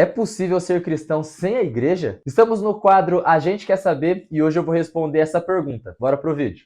É possível ser cristão sem a igreja? Estamos no quadro A Gente Quer Saber e hoje eu vou responder essa pergunta. Bora pro vídeo.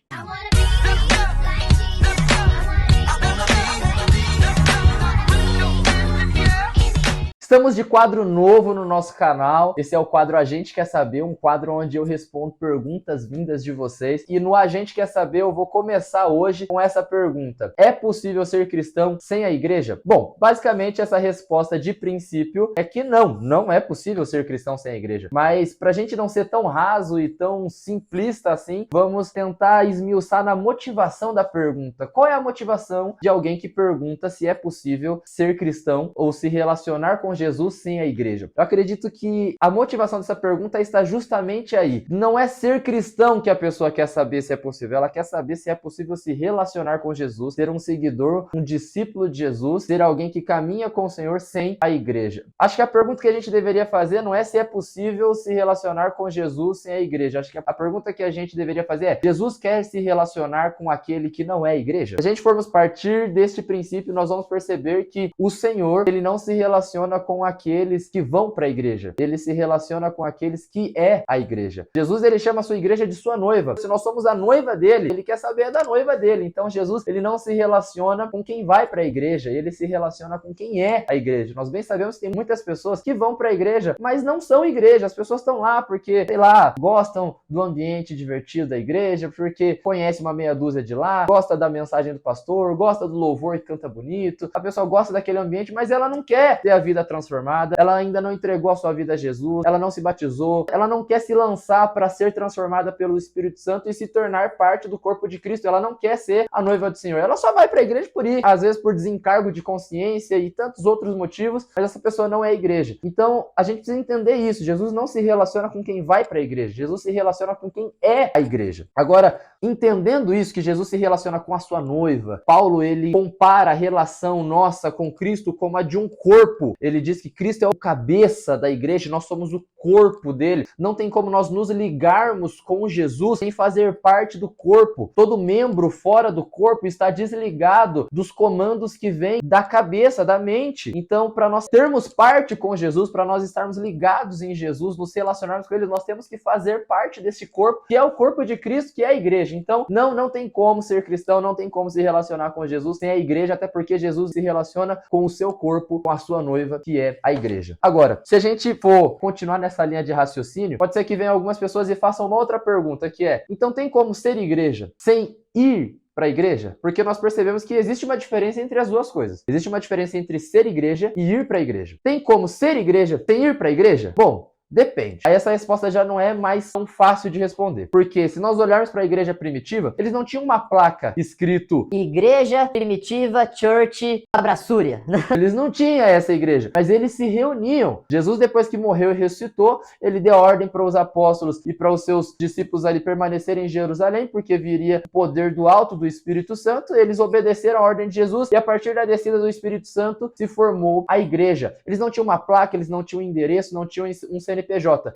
Estamos de quadro novo no nosso canal. Esse é o quadro A Gente Quer Saber, um quadro onde eu respondo perguntas vindas de vocês. E no A Gente Quer Saber eu vou começar hoje com essa pergunta: é possível ser cristão sem a igreja? Bom, basicamente essa resposta de princípio é que não é possível ser cristão sem a igreja. Mas pra gente não ser tão raso e tão simplista assim, vamos tentar esmiuçar na motivação da pergunta. Qual é a motivação de alguém que pergunta se é possível ser cristão ou se relacionar com Jesus sem a igreja? Eu acredito que a motivação dessa pergunta está justamente aí. Não é ser cristão que a pessoa quer saber se é possível, ela quer saber se é possível se relacionar com Jesus, ser um seguidor, um discípulo de Jesus, ser alguém que caminha com o Senhor sem a igreja. Acho que a pergunta que a gente deveria fazer não é se é possível se relacionar com Jesus sem a igreja. Acho que a pergunta que a gente deveria fazer é: Jesus quer se relacionar com aquele que não é a igreja? Se a gente formos partir deste princípio, nós vamos perceber que o Senhor, ele não se relaciona com aqueles que vão para a igreja. Ele se relaciona com aqueles que é a igreja. Jesus, ele chama a sua igreja de sua noiva. Se nós somos a noiva dele, ele quer saber da noiva dele. Então Jesus, ele não se relaciona com quem vai para a igreja, ele se relaciona com quem é a igreja. Nós bem sabemos que tem muitas pessoas que vão para a igreja, mas não são igreja. As pessoas estão lá porque, sei lá, gostam do ambiente divertido da igreja, porque conhece uma meia dúzia de lá, gosta da mensagem do pastor, gosta do louvor que canta bonito. A pessoa gosta daquele ambiente, mas ela não quer ter a vida transformada, ela ainda não entregou a sua vida a Jesus, ela não se batizou, ela não quer se lançar para ser transformada pelo Espírito Santo e se tornar parte do corpo de Cristo. Ela não quer ser a noiva do Senhor. Ela só vai para a igreja por ir, às vezes por desencargo de consciência e tantos outros motivos, mas essa pessoa não é a igreja. Então, a gente precisa entender isso. Jesus não se relaciona com quem vai para a igreja. Jesus se relaciona com quem é a igreja. Agora, entendendo isso, que Jesus se relaciona com a sua noiva, Paulo, ele compara a relação nossa com Cristo como a de um corpo. Ele diz que Cristo é o cabeça da igreja, nós somos o corpo dele. Não tem como nós nos ligarmos com Jesus sem fazer parte do corpo. Todo membro fora do corpo está desligado dos comandos que vêm da cabeça, da mente. Então, para nós termos parte com Jesus, para nós estarmos ligados em Jesus, nos relacionarmos com ele, nós temos que fazer parte desse corpo, que é o corpo de Cristo, que é a igreja. Então, não tem como ser cristão, não tem como se relacionar com Jesus sem a igreja, até porque Jesus se relaciona com o seu corpo, com a sua noiva, que é a igreja. Agora, se a gente for continuar nessa linha de raciocínio, pode ser que venham algumas pessoas e façam uma outra pergunta, que é: então tem como ser igreja sem ir para a igreja? Porque nós percebemos que existe uma diferença entre as duas coisas. Existe uma diferença entre ser igreja e ir para a igreja. Tem como ser igreja sem ir para a igreja? Bom, depende. Aí essa resposta já não é mais tão fácil de responder. Porque se nós olharmos para a igreja primitiva, eles não tinham uma placa escrito Igreja Primitiva Church Abraçúria. Eles não tinham essa igreja, mas eles se reuniam. Jesus, depois que morreu e ressuscitou, ele deu ordem para os apóstolos e para os seus discípulos ali permanecerem em Jerusalém, porque viria o poder do alto do Espírito Santo. Eles obedeceram a ordem de Jesus e a partir da descida do Espírito Santo se formou a igreja. Eles não tinham uma placa, eles não tinham um endereço, não tinham um CNPJ,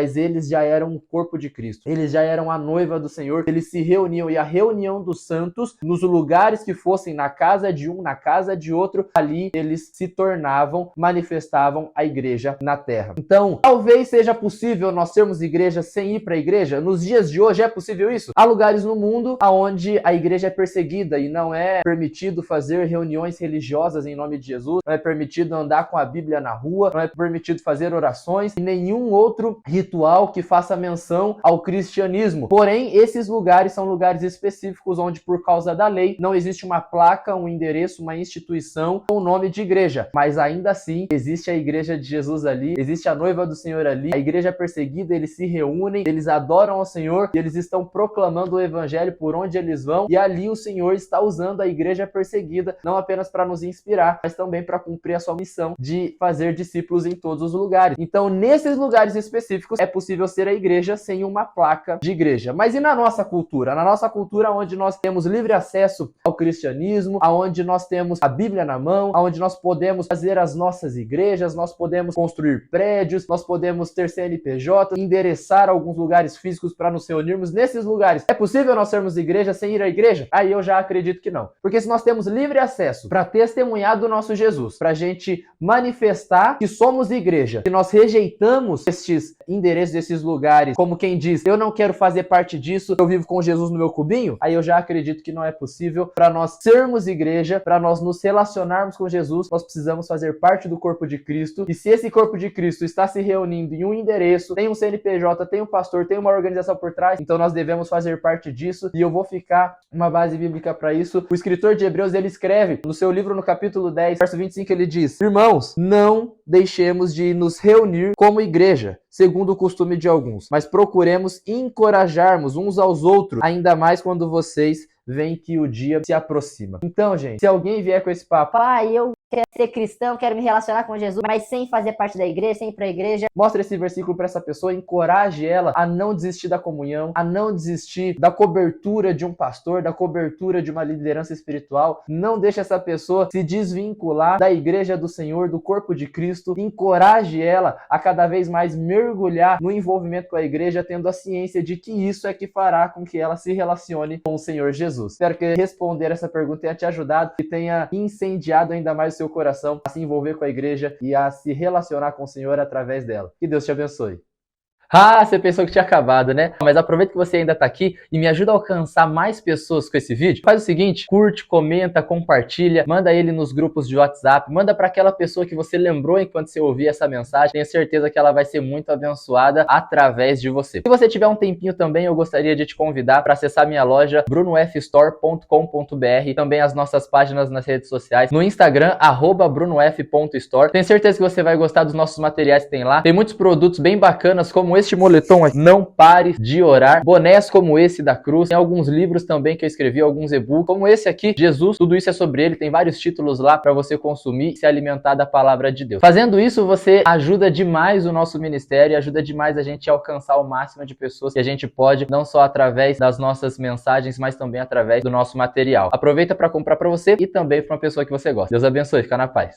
mas eles já eram o corpo de Cristo. Eles já eram a noiva do Senhor. Eles se reuniam, e a reunião dos santos, nos lugares que fossem, na casa de um, na casa de outro, ali eles se tornavam, manifestavam a igreja na terra. Então, talvez seja possível nós sermos igreja sem ir para a igreja. Nos dias de hoje é possível isso? Há lugares no mundo onde a igreja é perseguida e não é permitido fazer reuniões religiosas em nome de Jesus, não é permitido andar com a Bíblia na rua, não é permitido fazer orações e nenhum outro ritual que faça menção ao cristianismo. Porém, esses lugares são lugares específicos onde, por causa da lei, não existe uma placa, um endereço, uma instituição com o nome de igreja. Mas ainda assim, existe a igreja de Jesus ali, existe a noiva do Senhor ali, a igreja perseguida, eles se reúnem, eles adoram ao Senhor e eles estão proclamando o evangelho por onde eles vão, e ali o Senhor está usando a igreja perseguida, não apenas para nos inspirar, mas também para cumprir a sua missão de fazer discípulos em todos os lugares. Então, nesses lugares específicos, é possível ser a igreja sem uma placa de igreja. Mas e na nossa cultura? Na nossa cultura, onde nós temos livre acesso ao cristianismo, onde nós temos a Bíblia na mão, onde nós podemos fazer as nossas igrejas, nós podemos construir prédios, nós podemos ter CNPJ, endereçar alguns lugares físicos para nos reunirmos nesses lugares. É possível nós sermos igreja sem ir à igreja? Aí eu já acredito que não. Porque se nós temos livre acesso para testemunhar do nosso Jesus, para a gente manifestar que somos igreja, que nós rejeitamos estes endereços, esses lugares, como quem diz, eu não quero fazer parte disso, eu vivo com Jesus no meu cubinho, aí eu já acredito que não é possível. Para nós sermos igreja, para nós nos relacionarmos com Jesus, nós precisamos fazer parte do corpo de Cristo, e se esse corpo de Cristo está se reunindo em um endereço, tem um CNPJ, tem um pastor, tem uma organização por trás, então nós devemos fazer parte disso, e eu vou ficar uma base bíblica para isso. O escritor de Hebreus, ele escreve no seu livro, no capítulo 10, verso 25, ele diz: irmãos, não deixemos de nos reunir como igreja, segundo o costume de alguns, mas procuremos encorajarmos uns aos outros, ainda mais quando vocês veem que o dia se aproxima. Então, gente, se alguém vier com esse papo, eu quero ser cristão, quero me relacionar com Jesus, mas sem fazer parte da igreja, sem ir para a igreja, mostra esse versículo para essa pessoa, encoraje ela a não desistir da comunhão, a não desistir da cobertura de um pastor, da cobertura de uma liderança espiritual. Não deixe essa pessoa se desvincular da igreja do Senhor, do corpo de Cristo. Encoraje ela a cada vez mais mergulhar no envolvimento com a igreja, tendo a ciência de que isso é que fará com que ela se relacione com o Senhor Jesus. Espero que responder essa pergunta tenha te ajudado e tenha incendiado ainda mais o seu coração a se envolver com a igreja e a se relacionar com o Senhor através dela. Que Deus te abençoe. Ah, você pensou que tinha acabado, né? Mas aproveita que você ainda tá aqui e me ajuda a alcançar mais pessoas com esse vídeo. Faz o seguinte, curte, comenta, compartilha, manda ele nos grupos de WhatsApp, manda para aquela pessoa que você lembrou enquanto você ouvia essa mensagem. Tenho certeza que ela vai ser muito abençoada através de você. Se você tiver um tempinho também, eu gostaria de te convidar para acessar minha loja brunofstore.com.br, também as nossas páginas nas redes sociais, no Instagram, @brunof.store. Tenho certeza que você vai gostar dos nossos materiais que tem lá. Tem muitos produtos bem bacanas, como este moletom aqui, não pare de orar, bonés como esse da cruz, tem alguns livros também que eu escrevi, alguns e-books, como esse aqui, Jesus, tudo isso é sobre ele, tem vários títulos lá para você consumir e se alimentar da palavra de Deus. Fazendo isso, você ajuda demais o nosso ministério, ajuda demais a gente a alcançar o máximo de pessoas que a gente pode, não só através das nossas mensagens, mas também através do nosso material. Aproveita para comprar para você e também para uma pessoa que você gosta. Deus abençoe, fica na paz.